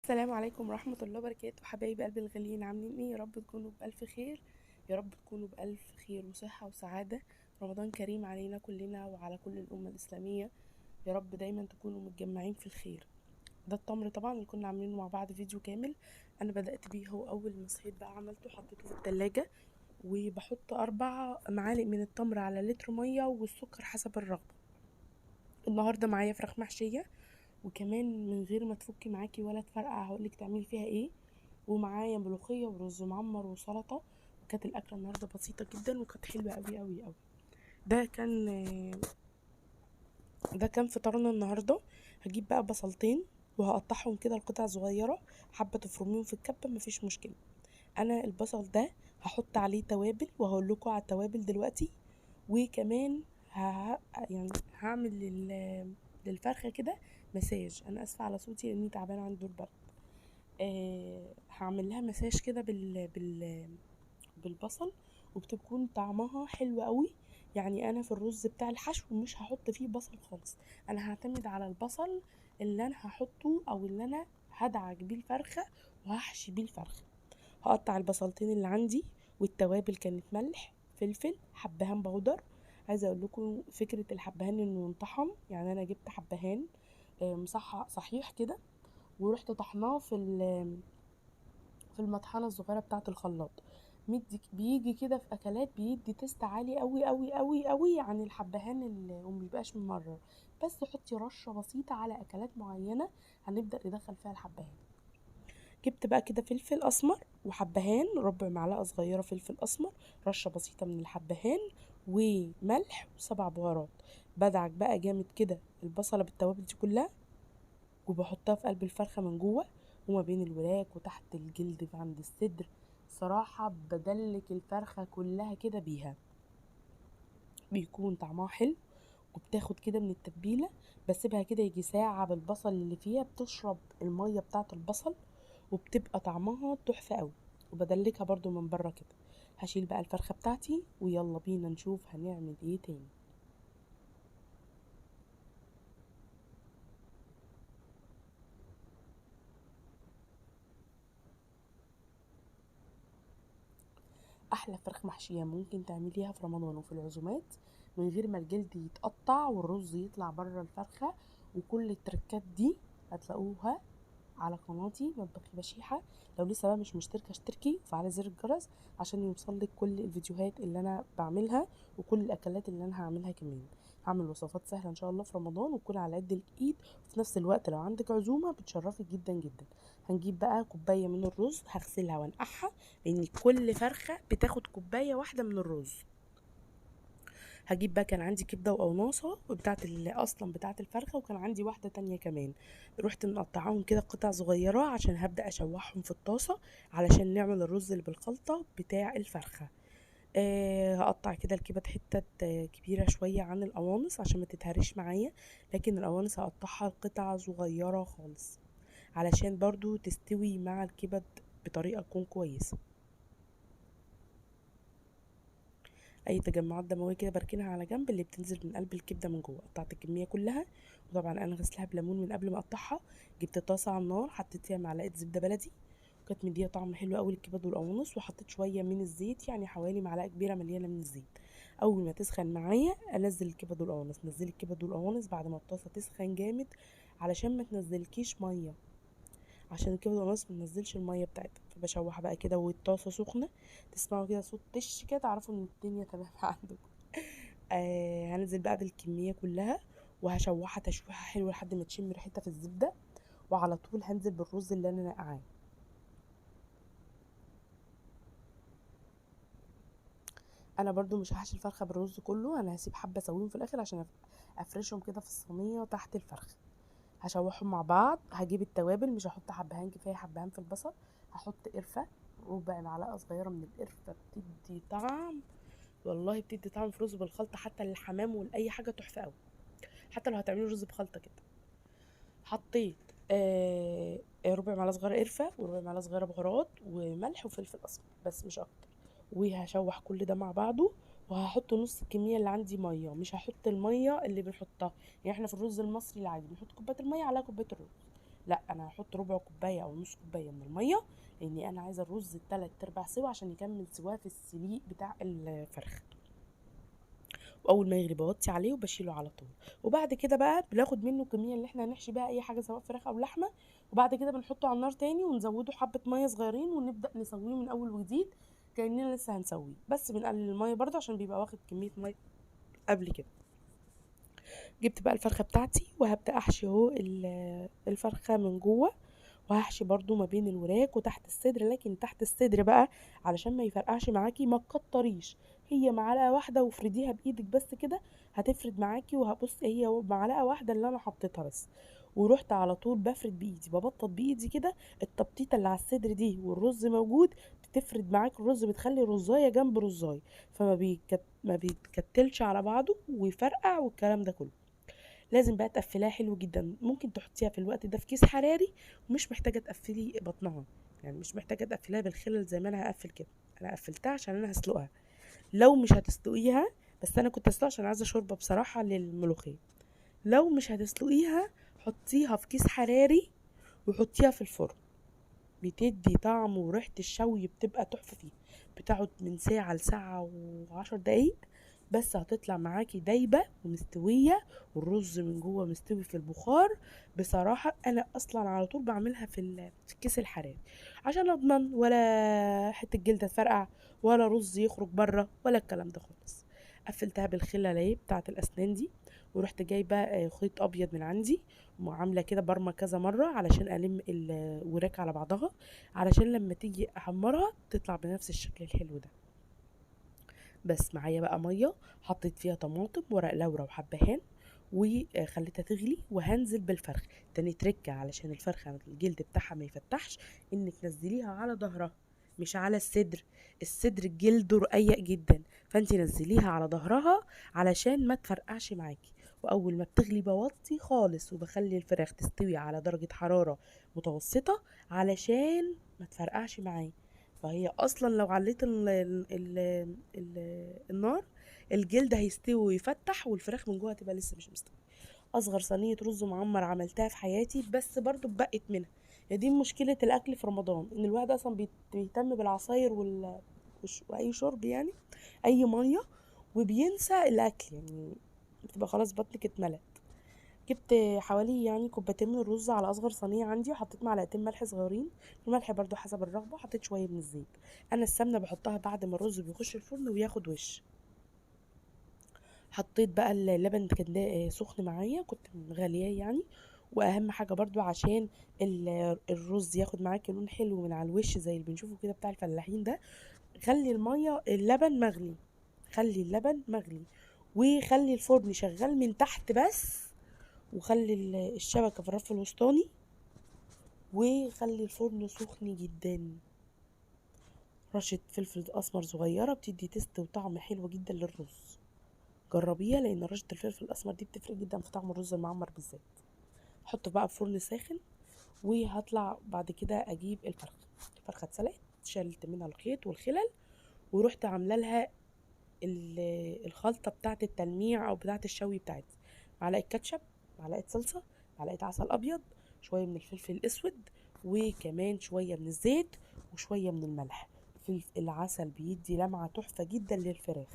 السلام عليكم ورحمة الله وبركاته، حبايب قلبي الغاليين، عاملين ايه؟ يا رب تكونوا بألف خير. يا رب تكونوا بألف خير وصحة وسعادة. رمضان كريم علينا كلنا وعلى كل الأمة الإسلامية. يا رب دايما تكونوا متجمعين في الخير. ده التمر طبعا اللي كنا عاملينه مع بعض فيديو كامل. انا بدأت بيه، هو اول ما صحيت بقى عملته، حطيته في التلاجة. وبحط 4 معالق من التمر على لتر مية، والسكر حسب الرغبة. النهاردة معايا فراخ محشية، وكمان من غير ما تفكي معاكي ولا تفرقع هقولك تعملي فيها ايه. ومعايا ملوخيه ورز معمر وسلطه. وكانت الاكله النهارده بسيطه جدا وكانت حلوه قوي قوي قوي. ده كان ده كان فطارنا النهارده. هجيب بقى بصلتين وهقطعهم كده لقطع صغيره. حابه تفرميهم في الكبه مفيش مشكله. انا البصل ده هحط عليه توابل، وهقول لكم على التوابل دلوقتي. وكمان يعني هعمل للفرخه كده مساج. انا اسفه على صوتي لاني تعبانه عندي دور برد. هعمل لها مساج كده بالبصل. وبتكون طعمها حلو قوي. يعني انا في الرز بتاع الحشو مش هحط فيه بصل خالص. انا هعتمد على البصل اللي انا هحطه او اللي انا هدعك بيه الفرخه، وهحشي بيه الفرخه. هقطع البصلتين اللي عندي. والتوابل كانت ملح، فلفل، حبهان بودر. عايزه اقول لكم فكره الحبهان انه ينطحن. يعني انا جبت حبهان مصحح صحيح كده، ورحت طحناه في المطحنه الصغيره بتاعه الخلاط. بيجي كده في اكلات، بيدي تيست عالي قوي قوي قوي قوي عن الحبهان اللي ومبيبقاش ممرر. بس حطي رشه بسيطه على اكلات معينه هنبدا ندخل فيها الحبهان. جبت بقى كده فلفل اسمر وحبهان، ربع معلقه صغيره فلفل اسمر، رشه بسيطه من الحبهان، وملح وسبع بهارات. بدعك بقى جامد كده البصله بالتوابل دي كلها، وبحطها في قلب الفرخة من جوه، وما بين الوراك وتحت الجلد في عند الصدر. صراحة بدلك الفرخة كلها كده بيها. بيكون طعمها حلو، وبتاخد كده من التتبيلة. بسيبها كده يجي ساعة بالبصل اللي فيها بتشرب المية بتاعة البصل، وبتبقى طعمها تحفة قوي. وبدلكها برضو من بره كده. هشيل بقى الفرخة بتاعتي ويلا بينا نشوف هنعمل ايه تاني. احلى فراخ محشيه ممكن تعمليها في رمضان وفي العزومات، من غير ما الجلد يتقطع والرز يطلع بره الفرخه. وكل التركات دي هتلاقوها على قناتي مطبخي بشيحه. لو لسه بقى مش مشتركه اشتركي وفعلي زر الجرس عشان يوصلك كل الفيديوهات اللي انا بعملها، وكل الاكلات اللي انا هعملها كمان. هعمل وصفات سهله ان شاء الله في رمضان وتكون على قد الايد. وفي نفس الوقت لو عندك عزومه بتشرفي جدا جدا. هنجيب بقى كوبايه من الرز، هغسلها وانقعها، لان كل فرخه بتاخد كوبايه واحده من الرز. هجيب بقى، كان عندي كبده وقوناصه بتاعه اصلا بتاعه الفرخه، وكان عندي واحده تانية كمان. رحت مقطعاهم كده قطع صغيره عشان هبدا اشوحهم في الطاسه، علشان نعمل الرز اللي بالخلطه بتاع الفرخه. هقطع كده الكبد حتة كبيرة شوية عن القوانص عشان ما تتهرش معايا. لكن القوانص هقطعها لقطع صغيرة خالص، علشان برضو تستوي مع الكبد بطريقة تكون كويسة. اي تجمعات دمويه كده بركنها على جنب، اللي بتنزل من قلب الكبده من جوه. قطعت الكميه كلها، وطبعا انا غسلها بليمون من قبل ما اقطعها. جبت طاسه على النار، حطيت فيها معلقه زبده بلدي، وكانت مديه طعم حلو قوي للكبد والقوانص. وحطيت شويه من الزيت، يعني حوالي معلقه كبيره مليانه من الزيت. اول ما تسخن معايا انزل الكبد والقوانص. نزلي الكبد والقوانص بعد ما الطاسه تسخن جامد، علشان ما تنزلكيش ميه، عشان الكبد والقوانص ما تنزلش الميه بتاعتها. فبشوح بقى كده والطاسه سخنه، تسمعوا كده صوت تش كده تعرفوا ان الدنيا تمام عندكم. هنزل بقى بالكميه كلها، وهشوحها تشويحه حلوه لحد ما تشم ريحتها في الزبده. وعلى طول هنزل بالرز اللي انا نقعاه. انا برضو مش هحشي الفرخه بالرز كله، انا هسيب حبه اسويهم في الاخر عشان افرشهم كده في الصينيه تحت الفرخه. هشوحهم مع بعض. هجيب التوابل، مش هحط حبهان، كفايه حبهان في البصل. هحط قرفه، ربع معلقه صغيره من القرفه، بتدي طعم. والله بتدي طعم في رز بالخلطه، حتى للحمام ولاي حاجه تحفه قوي. حتى لو هتعملوا رز بخلطه كده. حطيت ربع معلقه صغيره قرفه، وربع معلقه صغيره بهارات وملح وفلفل اسمر، بس مش اكتر. وهشوح كل ده مع بعضه. وهحط نص الكميه اللي عندي ميه، مش هحط الميه اللي بنحطها. يعني احنا في الرز المصري العادي بنحط كوبايه الميه على كوبايه الرز. لا، انا هحط ربع كوبايه او نص كوبايه من الميه، لاني انا عايزه الرز 3/4 سوا عشان يكمل سواه في السليق بتاع الفرخه. واول ما يغلي بوطي عليه وبشيله على طول. وبعد كده بقى بناخد منه الكميه اللي احنا هنحشي بيها اي حاجه سواء فراخ او لحمه، وبعد كده بنحطه على النار تاني ونزوده حبه ميه صغيرين ونبدا نسويه من اول وجديد كاننا لسه هنسويه، بس بنقلل الميه برده عشان بيبقى واخد كميه ميه قبل كده. جبت بقى الفرخه بتاعتي وهبدا احشي اهو الفرخه من جوه، وهحشي برضو ما بين الوراك وتحت الصدر، لكن تحت الصدر بقى علشان ما يفرقعش معاكي ما تكتريش، هي معلقه واحده وافرديها بايدك بس كده هتفرد معاكي. وهبص هي معلقه واحده اللي انا حطيتها بس، ورحت على طول بفرد بايدي ببطط بايدي كده. التبطيطه اللي على الصدر دي والرز موجود بتفرد معاك الرز، بتخلي رزايه جنب رزايه، ما بيتكتلش على بعضه ويفرقع والكلام ده كله. لازم بقى تقفليها حلو جدا، ممكن تحطيها في الوقت ده في كيس حراري ومش محتاجه تقفلي بطنها، يعني مش محتاجه تقفليها بالخلل زي ما انا هقفل كده. انا قفلتها عشان انا هسلقها. لو مش هتسلقيها، بس انا كنت اسلقها عشان عايزه شوربه بصراحه للملوخيه. لو مش هتسلقيها حطيها في كيس حراري وحطيها في الفرن، بتدي طعم وريحه الشوي بتبقى تحفه فيه. بتقعد من ساعه لساعه و10 دقايق، بس هتطلع معاكي دايبه ومستويه، والرز من جوه مستوي في البخار. بصراحه انا اصلا على طول بعملها في الكيس الحراري عشان اضمن ولا حته جلده تفرقع ولا رز يخرج بره ولا الكلام ده خالص. قفلتها بالخله اللي هي بتاعه الاسنان دي، ورحت جايبه خيط ابيض من عندي وعامله كده برمه كذا مره علشان الم الوراك على بعضها، علشان لما تيجي احمرها تطلع بنفس الشكل الحلو ده. بس معايا بقى ميه حطيت فيها طماطم ورق لورا وحبهان وخليتها تغلي، وهنزل بالفرخ. تاني تركه علشان الفرخه الجلد بتاعها ما يفتحش، انك تنزليها على ظهرها مش على الصدر. الصدر جلده رقيق جدا، فانت نزليها على ظهرها علشان ما تفرقعش معاكي. واول ما بتغلي بوطي خالص وبخلي الفراخ تستوي على درجة حرارة متوسطة علشان ما تفرقعش معايا. فهي اصلا لو عليت النار الجلد هيستوي ويفتح والفراخ من جوه هتبقى لسه مش مستوي. اصغر صينيه رز معمر عملتها في حياتي، بس برضو بقت منها. هي دي مشكله الاكل في رمضان، ان الواحد اصلا بيهتم بالعصاير واي شرب يعني، اي ميه، وبينسى الاكل يعني، بتبقى خلاص بطنك اتملت. جبت حوالي يعني كوبايتين من الرز على اصغر صينيه عندي، وحطيت معلقتين ملح صغيرين، الملح برضو حسب الرغبه، حطيت شويه من الزيت. انا السمنه بحطها بعد ما الرز بيخش الفرن وياخد وش. حطيت بقى اللبن كان سخن معايا كنت مغلياه يعني. واهم حاجه برضو عشان الرز ياخد معاكي لون حلو من على الوش زي اللي بنشوفه كده بتاع الفلاحين ده، خلي اللبن مغلي، خلي اللبن مغلي، وخلي الفرن شغال من تحت بس، وخلي الشبكه في الرف الوسطاني، وخلي الفرن سخن جدا. رشة فلفل اسمر صغيرة بتدي تست وطعم حلو جدا للرز، جربيها لان رشة الفلفل الاسمر دي بتفرق جدا في طعم الرز المعمر بالذات. حطه بقى في فرن ساخن، وهطلع بعد كده اجيب الفرخة اتسلقت، شلت منها الخيط والخلل، ورحت عامله لها الخلطة بتاعة التلميع او بتاعة الشوي بتاعتي. معلقة كاتشب، معلقة صلصة، معلقة عسل ابيض، شوية من الفلفل الاسود، وكمان شوية من الزيت وشوية من الملح. العسل بيدي لمعة تحفة جدا للفراخ.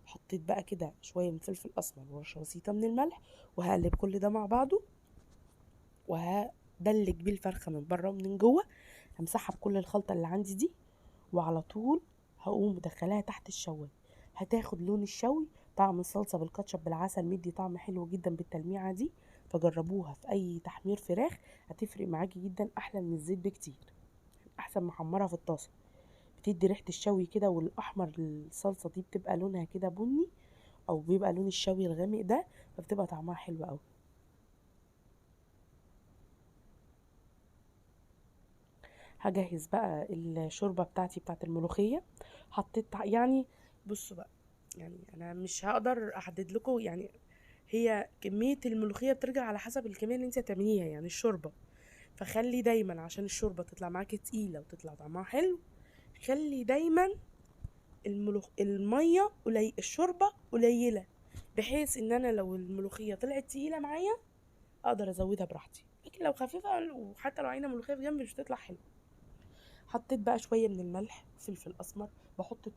حطيت بقى كده شوية من فلفل اسمر ورشة بسيطة من الملح، وهقلب كل ده مع بعضه، وهدلج بيه الفرخة من بره ومن جوه. همسحها بكل الخلطة اللي عندي دي، وعلى طول هقوم مدخلاها تحت الشوايه. هتاخد لون الشوي، طعم الصلصه بالكاتشب بالعسل مدي طعم حلو جدا بالتلميعه دي. فجربوها في اي تحمير فراخ، هتفرق معاكي جدا، احلى من الزيت بكتير، احسن محمرها في الطاسه. بتدي ريحه الشوي كده، والاحمر الصلصه دي بتبقى لونها كده بني، او بيبقى لون الشوي الغامق ده، فبتبقى طعمها حلو قوي. هجهز بقى الشوربه بتاعتي بتاعت الملوخيه. حطيت يعني، بصوا بقى، يعني انا مش هقدر احدد لكم يعني، هي كميه الملوخيه بترجع على حسب الكميه اللي انت هتعمليها يعني الشوربه. فخلي دايما عشان الشوربه تطلع معاكي تقيله وتطلع طعمها حلو، خلي دايما الميه الشوربه قليله، بحيث ان انا لو الملوخيه طلعت تقيله معايا اقدر ازودها براحتي. لكن لو خفيفه وحتى لو عايزه ملوخيه في جنب مش بتطلع حلوه. حطيت بقى شويه من الملح وفلفل اسمر. بحط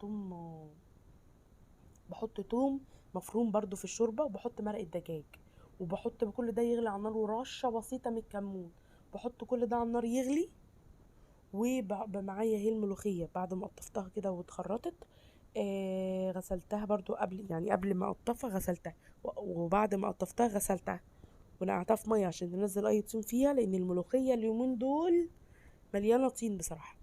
توم مفروم برضو في الشوربه، وبحط مرق الدجاج، وبحط كل ده يغلي على النار، ورشه بسيطه من الكمون. بحط كل ده على النار يغلي، وبقى معايا هي الملوخيه بعد ما قطفتها كده واتخرطت. غسلتها برضو قبل ما اقطفها غسلتها، وبعد ما قطفتها غسلتها ونقعتها في ميه عشان تنزل اي طين فيها، لان الملوخيه اليومين دول مليانه طين بصراحه.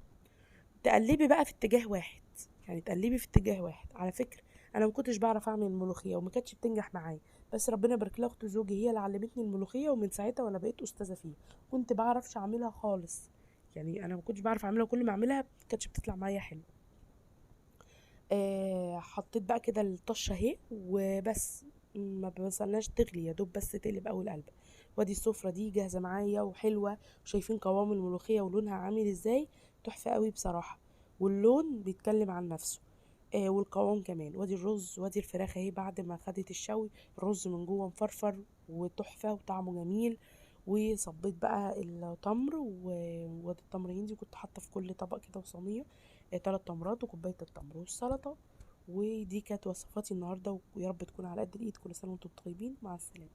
تقلبي بقى في اتجاه واحد، يعني تقلبي في اتجاه واحد. على فكره انا ما كنتش بعرف اعمل الملوخيه وما كانتش بتنجح معايا، بس ربنا يبارك لها اخت زوجي هي اللي علمتني الملوخيه، ومن ساعتها وانا بقيت استاذه فيها. كنت بعرفش اعملها خالص، يعني انا ما كنتش بعرف اعملها، كل ما اعملها ما كانتش بتطلع معايا حلو. حطيت بقى كده الطشه اهي وبس، ما بستناش تغلي، يا دوب بس تقلب اول قلب. وادي السفره دي جاهزه معايا وحلوه، وشايفين قوام الملوخيه ولونها عامل ازاي، تحفه قوي بصراحه، واللون بيتكلم عن نفسه. والقوام كمان. وادي الرز وادي الفراخ اهي بعد ما خدت الشوي، الرز من جوه مفرفر وتحفه وطعمه جميل. وصبيت بقى التمر وادي التمر هندي، وكنت حاطه في كل طبق كده وصينيه 3 تمرات وكوبايه التمر والسلطه. ودي كانت وصفاتي النهارده، ويا رب تكون على قد الايد. كل سنه وانتم طيبين، مع السلامه.